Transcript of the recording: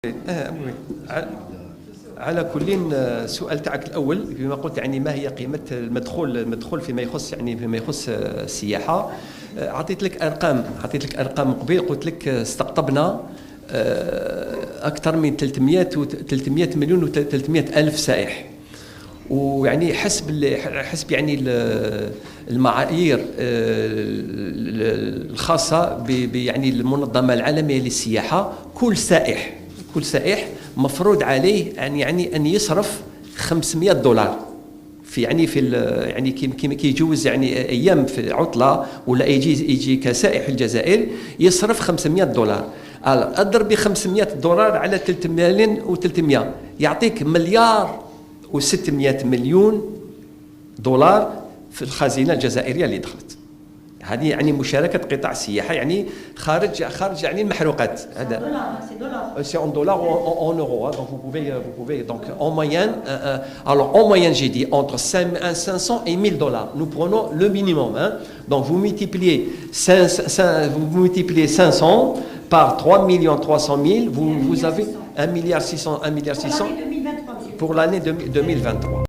أموي. على كل السؤال تاعك الاول كما قلت يعني ما هي قيمه المدخول فيما يخص السياحه. اعطيت لك ارقام قبيل، قلت لك استقطبنا اكثر من 300 مليون و300 الف سائح، ويعني حسب يعني المعايير الخاصه يعني المنظمه العالميه للسياحه، كل سائح مفروض عليه يعني ان يصرف $500 في يعني كي يجوز يعني ايام في عطله ولا يجي كسائح الجزائر يصرف $500. اضرب ب $500 على 3 ملايين و300 يعطيك مليار و600 مليون دولار في الخزينه الجزائريه اللي دخلت. هذه يعني مشاركه قطاع السياحه يعني خارج يعني المحروقات. هذا c'est en dollars ou en euros, hein, donc vous pouvez donc en moyenne j'ai dit entre 500 et $1000. Nous prenons le minimum, hein. Donc vous multipliez 500 par 3 300 000, vous avez 1 milliard 600 pour l'année 2023.